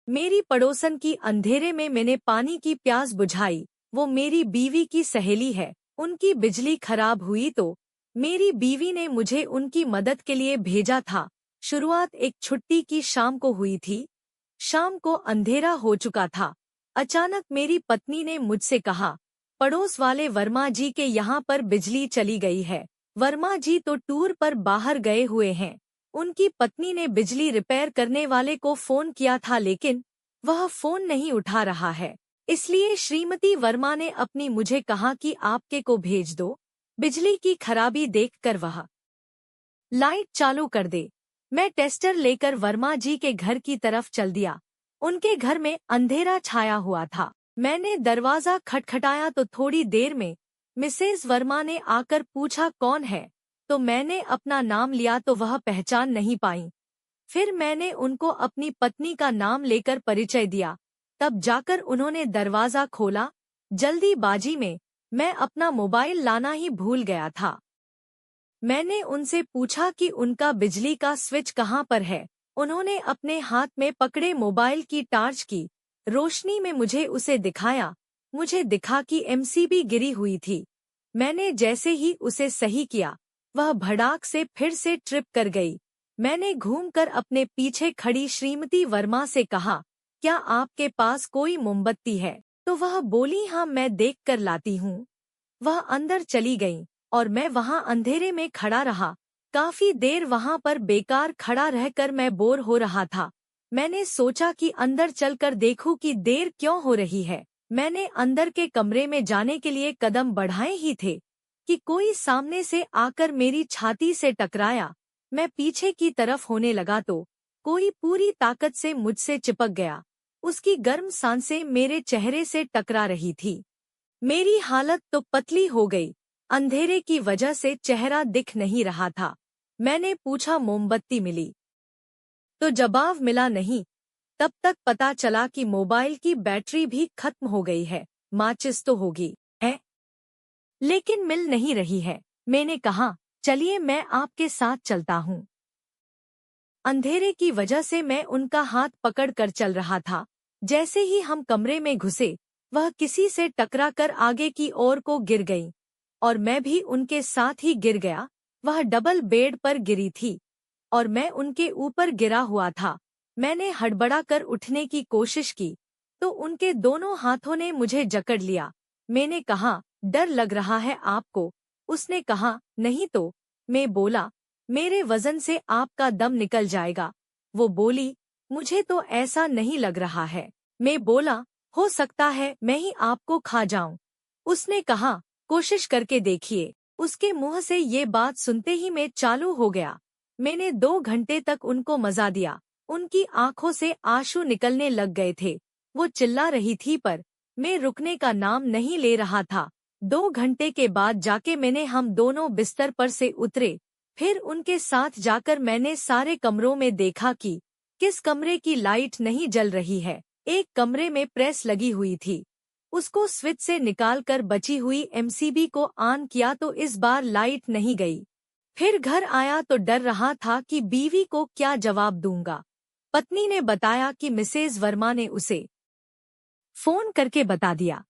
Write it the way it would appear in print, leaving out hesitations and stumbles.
मेरी पड़ोसन की अंधेरे में मैंने पानी की प्यास बुझाई। वो मेरी बीवी की सहेली है। उनकी बिजली खराब हुई तो मेरी बीवी ने मुझे उनकी मदद के लिए भेजा था। शुरुआत एक छुट्टी की शाम को हुई थी। शाम को अंधेरा हो चुका था। अचानक मेरी पत्नी ने मुझसे कहा, पड़ोस वाले वर्मा जी के यहाँ पर बिजली चली गई है। वर्मा जी तो टूर पर बाहर गए हुए हैं। उनकी पत्नी ने बिजली रिपेयर करने वाले को फोन किया था, लेकिन वह फोन नहीं उठा रहा है। इसलिए श्रीमती वर्मा ने अपनी मुझे कहा कि आपके को भेज दो। बिजली की खराबी देखकर वह लाइट चालू कर दे। मैं टेस्टर लेकर वर्मा जी के घर की तरफ चल दिया। उनके घर में अंधेरा छाया हुआ था। मैंने दरवाजा खटखटाया तो थोड़ी देर में मिसेज वर्मा ने आकर पूछा कौन है, तो मैंने अपना नाम लिया तो वह पहचान नहीं पाई। फिर मैंने उनको अपनी पत्नी का नाम लेकर परिचय दिया। तब जाकर उन्होंने दरवाजा खोला। जल्दीबाजी में मैं अपना मोबाइल लाना ही भूल गया था। मैंने उनसे पूछा कि उनका बिजली का स्विच कहाँ पर है। उन्होंने अपने हाथ में पकड़े मोबाइल की टार्च की रोशनी में मुझे उसे दिखाया। मुझे दिखा कि एमसीबी गिरी हुई थी। मैंने जैसे ही उसे सही किया, वह भड़ाक से फिर से ट्रिप कर गई। मैंने घूमकर अपने पीछे खड़ी श्रीमती वर्मा से कहा, क्या आपके पास कोई मोमबत्ती है? तो वह बोली, हाँ मैं देख कर लाती हूँ। वह अंदर चली गई और मैं वहां अंधेरे में खड़ा रहा। काफी देर वहां पर बेकार खड़ा रहकर मैं बोर हो रहा था। मैंने सोचा कि अंदर चलकर देखूं कि देर क्यों हो रही है। मैंने अंदर के कमरे में जाने के लिए कदम बढ़ाए ही थे कि कोई सामने से आकर मेरी छाती से टकराया। मैं पीछे की तरफ होने लगा तो कोई पूरी ताकत से मुझसे चिपक गया। उसकी गर्म सांसें मेरे चेहरे से टकरा रही थी। मेरी हालत तो पतली हो गई। अंधेरे की वजह से चेहरा दिख नहीं रहा था। मैंने पूछा, मोमबत्ती मिली? तो जवाब मिला नहीं। तब तक पता चला कि मोबाइल की बैटरी भी खत्म हो गई है। माचिस तो होगी है, लेकिन मिल नहीं रही है। मैंने कहा, चलिए मैं आपके साथ चलता हूँ। अंधेरे की वजह से मैं उनका हाथ पकड़ कर चल रहा था। जैसे ही हम कमरे में घुसे, वह किसी से टकरा कर आगे की ओर को गिर गई और मैं भी उनके साथ ही गिर गया। वह डबल बेड पर गिरी थी और मैं उनके ऊपर गिरा हुआ था। मैंने हड़बड़ाकर उठने की कोशिश की तो उनके दोनों हाथों ने मुझे जकड़ लिया। मैंने कहा, डर लग रहा है आपको? उसने कहा, नहीं तो। मैं बोला, मेरे वजन से आपका दम निकल जाएगा। वो बोली, मुझे तो ऐसा नहीं लग रहा है। मैं बोला, हो सकता है मैं ही आपको खा जाऊं। उसने कहा, कोशिश करके देखिए। उसके मुंह से ये बात सुनते ही मैं चालू हो गया। मैंने 2 घंटे तक उनको मजा दिया। उनकी आंखों से आंसू निकलने लग गए थे। वो चिल्ला रही थी पर मैं रुकने का नाम नहीं ले रहा था। 2 घंटे के बाद जाके मैंने हम दोनों बिस्तर पर से उतरे। फिर उनके साथ जाकर मैंने सारे कमरों में देखा कि किस कमरे की लाइट नहीं जल रही है। एक कमरे में प्रेस लगी हुई थी। उसको स्विच से निकालकर बची हुई एमसीबी को ऑन किया तो इस बार लाइट नहीं गई। फिर घर आया तो डर रहा था कि बीवी को क्या जवाब दूंगा। पत्नी ने बताया कि मिसेज वर्मा ने उसे फोन करके बता दिया।